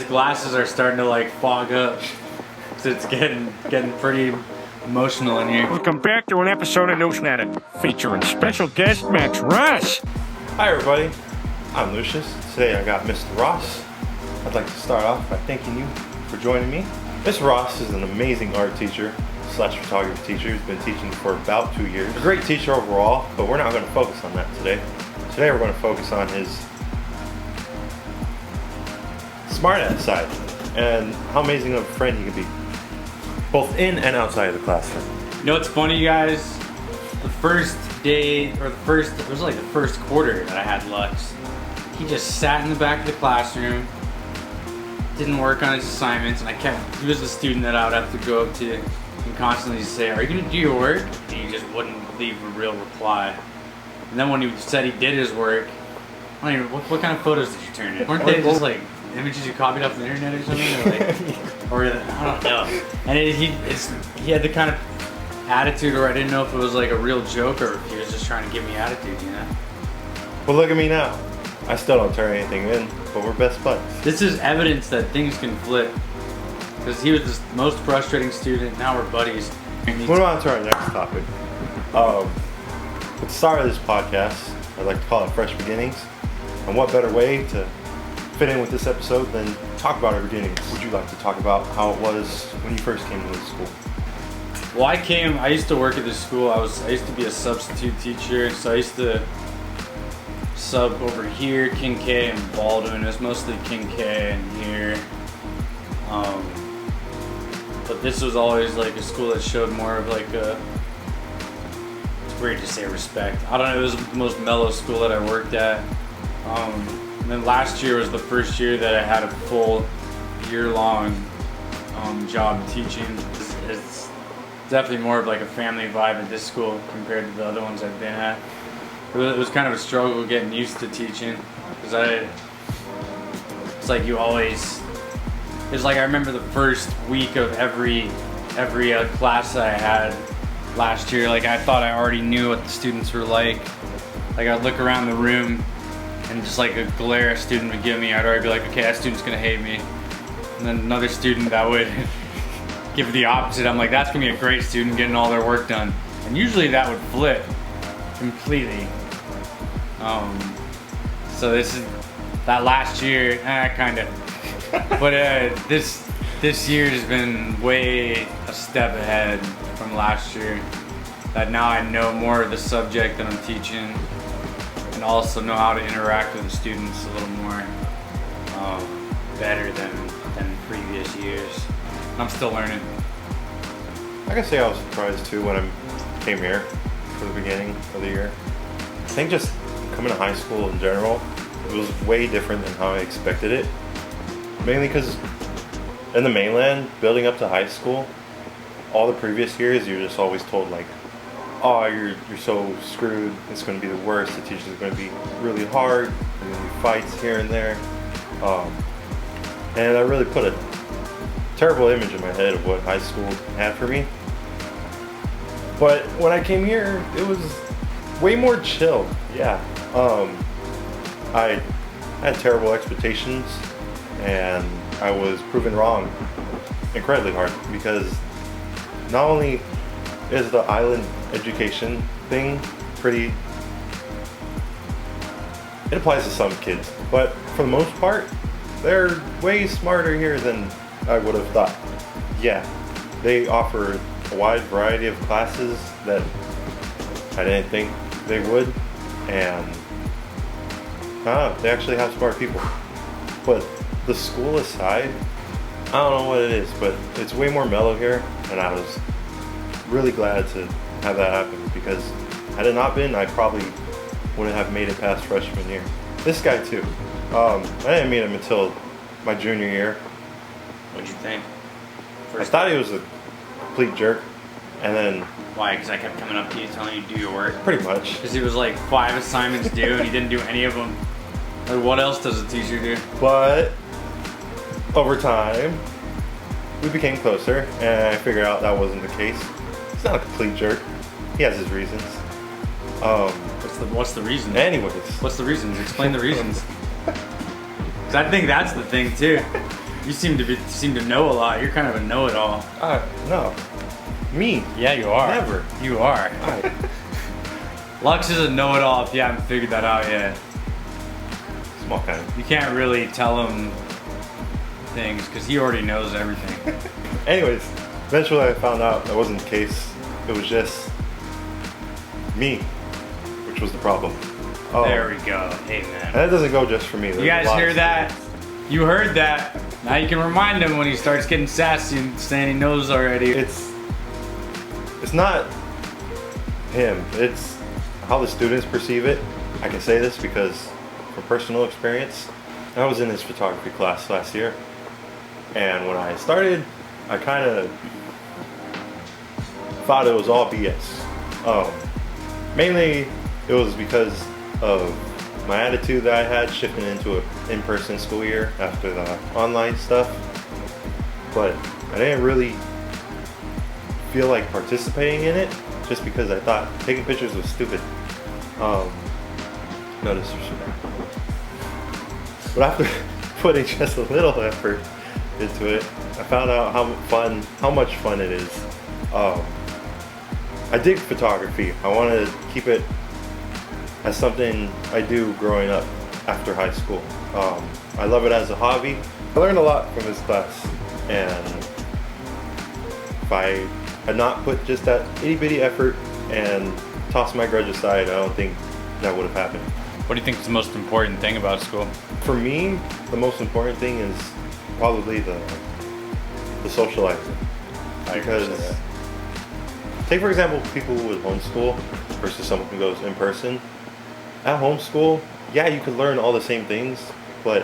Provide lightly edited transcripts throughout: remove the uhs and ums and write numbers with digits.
his glasses are starting to like fog up. So it's getting pretty emotional in here. Welcome back to an episode of Noosh Natter, featuring special guest Max Ross. Hi everybody, I'm Lucius. Today I got Mr. Ross. I'd like to start off by thanking you for joining me. Mr. Ross is an amazing art teacher / photography teacher who's been teaching for about 2 years. A great teacher overall, but we're not going to focus on that today. Today we're going to focus on his smart ass side and how amazing of a friend he can be, both in and outside of the classroom. You know what's funny, you guys? The first day, it was like the first quarter that I had Lux. He just sat in the back of the classroom, didn't work on his assignments, and he was the student that I would have to go up to and constantly say, "Are you gonna do your work?" And he just wouldn't leave a real reply. And then when he said he did his work, I don't even, what kind of photos did you turn in? Weren't they just like images you copied off the internet or something? Or I don't know. And he had the kind of attitude where I didn't know if it was like a real joke or if he was just trying to give me attitude, you know? Well, look at me now. I still don't turn anything in, but we're best buds. This is evidence that things can flip. Because he was the most frustrating student, now we're buddies. Moving on to our next topic. At the start of this podcast, I'd like to call it Fresh Beginnings. And what better way to fit in with this episode than talk about our beginnings? Would you like to talk about how it was when you first came to the school? Well, I used to work at this school. I used to be a substitute teacher, so I used to sub over here, King K and Baldwin. It was mostly King K and here. But this was always like a school that showed more of like it's weird to say respect. I don't know, it was the most mellow school that I worked at. And then last year was the first year that I had a full year-long job teaching. It's definitely more of like a family vibe at this school compared to the other ones I've been at. It was kind of a struggle getting used to teaching because it's like you always. It's like I remember the first week of every class that I had last year. Like I thought I already knew what the students were like. Like I'd look around the room and just like a glare a student would give me, I'd already be like, okay, that student's gonna hate me. And then another student that would give the opposite. I'm like, that's gonna be a great student getting all their work done. And usually that would flip completely. So this is that last year, kind of. But this year has been way a step ahead from last year. That now I know more of the subject that I'm teaching, and also know how to interact with the students a little more better than previous years. I'm still learning. I can say I was surprised too when I came here for the beginning of the year. I think just coming to high school in general, it was way different than how I expected it. Mainly because in the mainland, building up to high school, all the previous years you're just always told like, oh, you're so screwed, it's going to be the worst, the teachers are going to be really hard, there's going to be fights here and there. And that really put a terrible image in my head of what high school had for me. But when I came here, it was way more chill. Yeah. I had terrible expectations, and I was proven wrong incredibly hard because not only is the island education thing pretty, it applies to some kids, but for the most part, they're way smarter here than I would have thought. Yeah, they offer a wide variety of classes that I didn't think they would, and they actually have smart people. But the school aside, I don't know what it is, but it's way more mellow here, and I was really glad to have that happen because had it not been, I probably wouldn't have made it past freshman year. This guy too. I didn't meet him until my junior year. What'd you think? I thought he was a complete jerk, and then... Why? Because I kept coming up to you telling you to do your work? Pretty much. Because he was like 5 assignments due and he didn't do any of them. Like, what else does a teacher do? But over time, we became closer, and I figured out that wasn't the case. He's not a complete jerk. He has his reasons. What's the reason? Anyways. What's the reasons? Explain the reasons. Because I think that's the thing too. You seem to know a lot. You're kind of a know-it-all. No. Me. Yeah, you are. Never. You are. Alright. Lux is a know-it-all if you haven't figured that out yet. Small kind. You can't really tell him things because he already knows everything. Anyways, eventually I found out that wasn't the case. It was just me, which was the problem. There we go. Amen. And that doesn't go just for me. You guys hear that? You heard that. Now you can remind him when he starts getting sassy and saying he knows already. It's not him. It's how the students perceive it. I can say this because from personal experience, I was in his photography class last year. And when I started, I kind of thought it was all BS. Mainly, it was because of my attitude that I had shifting into an in-person school year after the online stuff. But I didn't really feel like participating in it just because I thought taking pictures was stupid. No disrespect. But after putting just a little effort into it, I found out how much fun it is. I dig photography. I want to keep it as something I do growing up after high school. I love it as a hobby. I learned a lot from this class, and if I had not put just that itty bitty effort and tossed my grudge aside, I don't think that would have happened. What do you think is the most important thing about school? For me, the most important thing is probably the socializing. Because, take for example, people who would homeschool versus someone who goes in person. At homeschool, yeah, you could learn all the same things, but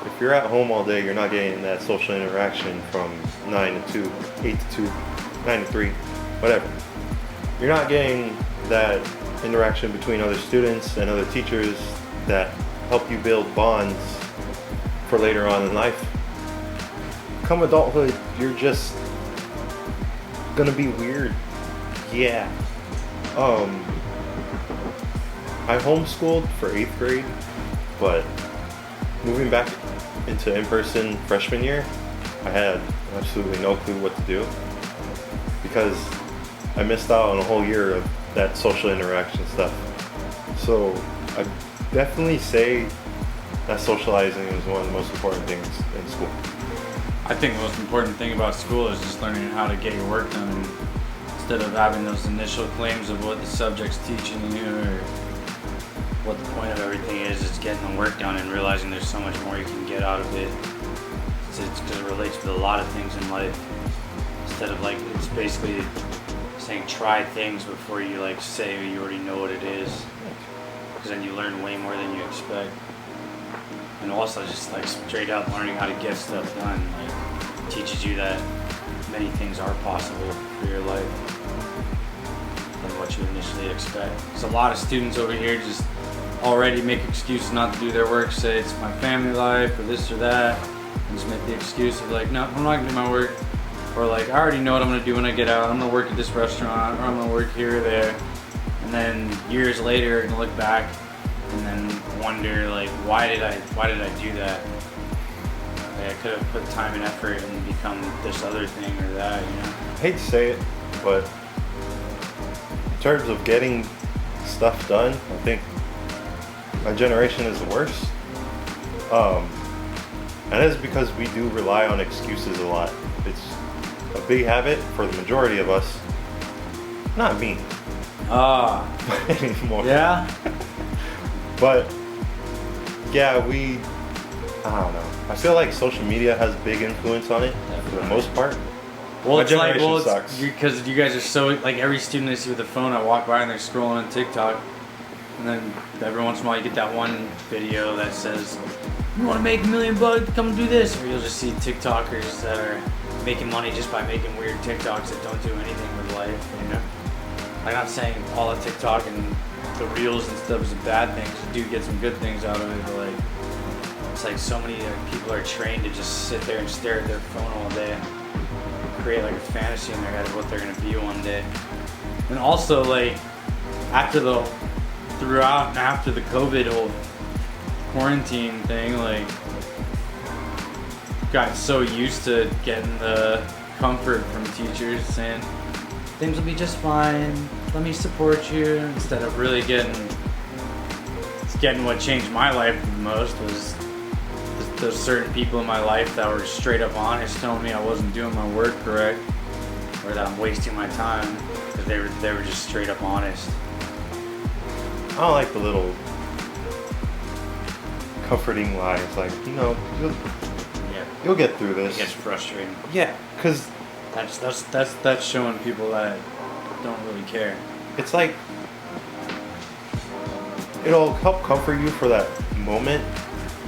if you're at home all day, you're not getting that social interaction from 9 to 2, 8 to 2, 9 to 3, whatever. You're not getting that interaction between other students and other teachers that help you build bonds for later on in life. Come adulthood, you're just gonna be weird. Yeah. I homeschooled for 8th grade, but moving back into in-person freshman year, I had absolutely no clue what to do because I missed out on a whole year of that social interaction stuff. So I definitely say that socializing is one of the most important things in school. I think the most important thing about school is just learning how to get your work done, and instead of having those initial claims of what the subject's teaching you or what the point of everything is. It's getting the work done and realizing there's so much more you can get out of it. It's because it relates with a lot of things in life. Instead of like, it's basically saying try things before you like say you already know what it is. Because then you learn way more than you expect. And also just like straight up learning how to get stuff done. Like teaches you that many things are possible for your life than what you initially expect. There's a lot of students over here just already make excuses not to do their work, say it's my family life or this or that, and just make the excuse of like, no, I'm not gonna do my work, or like, I already know what I'm gonna do when I get out. I'm gonna work at this restaurant, or I'm gonna work here or there, and then years later, you're gonna look back and then wonder like, why did I do that? Like, I could have put time and effort and become this other thing or that, you know? I hate to say it, but in terms of getting stuff done, I think my generation is the worst. And that's because we do rely on excuses a lot. It's a big habit for the majority of us. Not me. Anymore. Yeah? But yeah, I don't know. I feel like social media has big influence on it for the most part. Well, My it's like, generation well, sucks. because you guys are so, like every student I see with a phone, I walk by and they're scrolling on TikTok. And then every once in a while you get that one video that says, you want to make $1 million, come do this. Or you'll just see TikTokers that are making money just by making weird TikToks that don't do anything with life, you know? I'm not saying all of TikTok and the reels and stuff is a bad thing, because you do get some good things out of it, but like, it's like so many people are trained to just sit there and stare at their phone all day, create like a fantasy in their head of what they're gonna be one day. And also like, throughout and after the COVID whole quarantine thing, like, got so used to getting the comfort from teachers saying things will be just fine, let me support you, instead of really getting what changed my life the most was those certain people in my life that were straight up honest, telling me I wasn't doing my work correct or that I'm wasting my time, because they were just straight up honest. I don't like the little comforting lies, like, you know, you'll get through this. It gets frustrating. Yeah, because that's showing people that don't really care. it's like it'll help comfort you for that moment,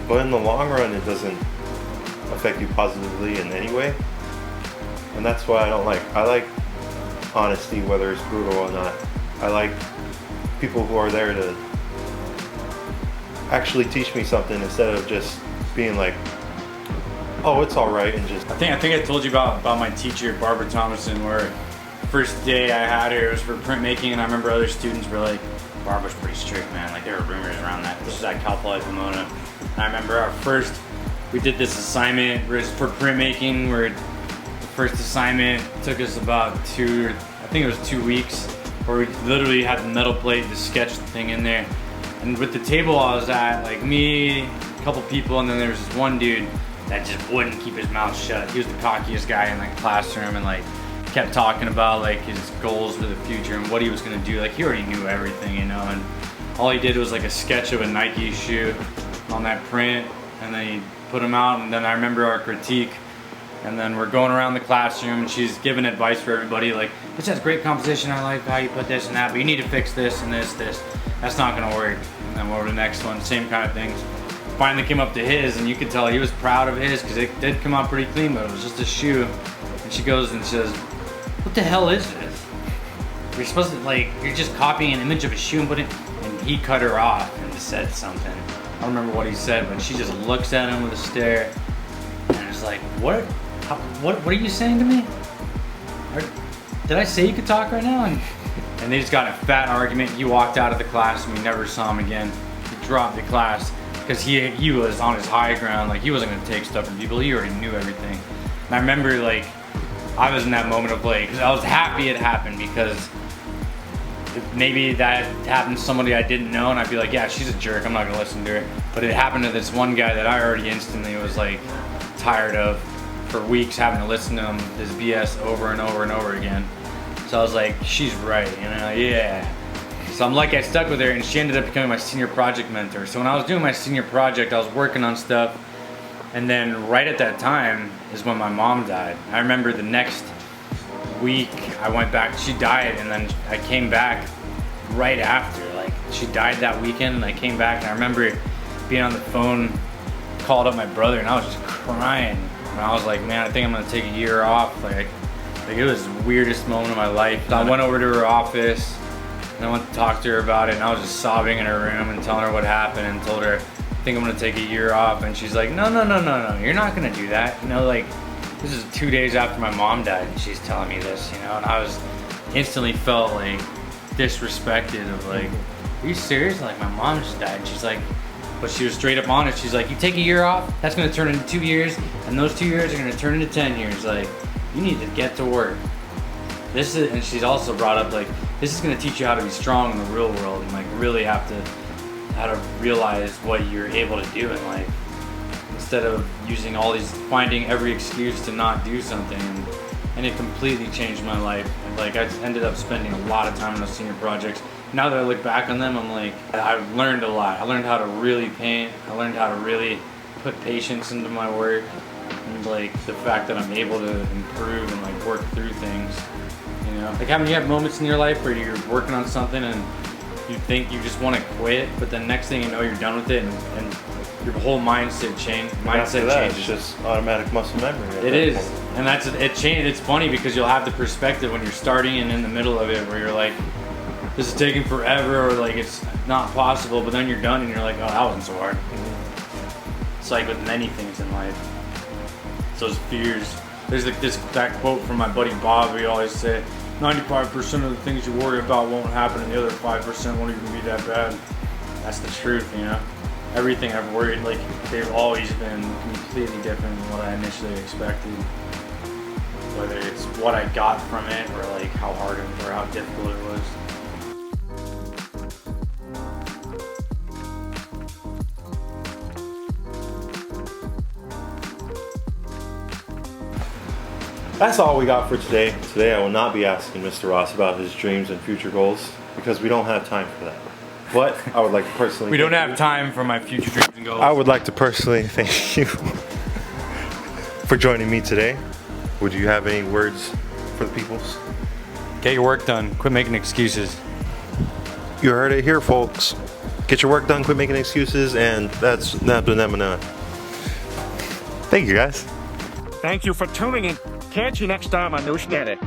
but in the long run, it doesn't affect you positively in any way. And that's why I don't like. I like honesty, whether it's brutal or not. I like people who are there to actually teach me something instead of just being like, oh, it's all right, and just. I think I told you about my teacher, Barbara Thomason, where first day I had her, it was for printmaking, and I remember other students were like, Barbara's pretty strict, man. Like, there were rumors around that. This was at Cal Poly Pomona. And I remember we did this assignment for printmaking, where the first assignment took us about 2 weeks, where we literally had the metal plate to sketch the thing in there. And with the table I was at, like me, a couple people, and then there was this one dude that just wouldn't keep his mouth shut. He was the cockiest guy in the classroom, and like kept talking about like his goals for the future and what he was gonna do. Like, he already knew everything, you know, and all he did was like a sketch of a Nike shoe on that print, and then he put them out. And then I remember our critique, and then we're going around the classroom, and she's giving advice for everybody, like, this has great composition, I like how you put this and that, but you need to fix this and this, that's not gonna work. And then we're to the next one, same kind of things. Finally came up to his, and you could tell he was proud of his, because it did come out pretty clean, but it was just a shoe. And she goes and says, what the hell is this? You're supposed to, like, you're just copying an image of a shoe and putting, and he cut her off and said something. I don't remember what he said, but she just looks at him with a stare, and is like, what are you saying to me? Did I say you could talk right now? And they just got in a fat argument. He walked out of the class, and we never saw him again. He dropped the class because he was on his high ground. Like, he wasn't gonna take stuff from people. He already knew everything. And I remember, like, I was in that moment of like, because I was happy it happened, because maybe that happened to somebody I didn't know, and I'd be like, yeah, she's a jerk, I'm not gonna listen to her. But it happened to this one guy that I already instantly was like tired of for weeks, having to listen to him this BS over and over and over again. So I was like, she's right, you know, yeah. So I'm like, I stuck with her, and she ended up becoming my senior project mentor. So when I was doing my senior project, I was working on stuff, and then right at that time is when my mom died. I remember the next week I went back, she died, and then I came back right after. Like, she died that weekend, and I came back, and I remember being on the phone, called up my brother, and I was just crying. And I was like, man, I think I'm gonna take a year off. Like it was the weirdest moment of my life. So I went over to her office, and I went to talk to her about it, and I was just sobbing in her room and telling her what happened, and told her, I think I'm gonna take a year off. And she's like, no, you're not gonna do that. You know, like, this is 2 days after my mom died, and she's telling me this, you know. And I was instantly felt like disrespected of like, are you serious? Like, my mom just died. And she's like, but she was straight up honest. She's like, you take a year off, that's gonna turn into 2 years, and those 2 years are gonna turn into 10 years. Like, you need to get to work. And she's also brought up, like, this is gonna teach you how to be strong in the real world, and like really how to realize what you're able to do in life, instead of using finding every excuse to not do something. And it completely changed my life. And like, I ended up spending a lot of time on those senior projects. Now that I look back on them, I'm like, I've learned a lot. I learned how to really paint. I learned how to really put patience into my work, and like the fact that I'm able to improve and like work through things. You know, like, haven't you had moments in your life where you're working on something and you think you just want to quit, but the next thing you know, you're done with it, and your whole mindset changes. It's just automatic muscle memory. It is, and it changed. It's funny because you'll have the perspective when you're starting and in the middle of it, where you're like, this is taking forever, or like it's not possible. But then you're done, and you're like, oh, that wasn't so hard. It's like with many things in life. It's those fears. There's like that quote from my buddy Bob. We always say, 95% of the things you worry about won't happen, and the other 5% won't even be that bad. That's the truth, you know. everything I've worried, like they've always been completely different than what I initially expected. Whether it's what I got from it or like how hard or how difficult it was. That's all we got for today. Today I will not be asking Mr. Ross about his dreams and future goals because we don't have time for that. But I would like to personally We don't have time for my future dreams and goals. I would like to personally thank you for joining me today. Would you have any words for the peoples? Get your work done. Quit making excuses. You heard it here, folks. Get your work done, quit making excuses, and that's Thank you, guys. Thank you for tuning in. Catch you next time on Noosh Natter.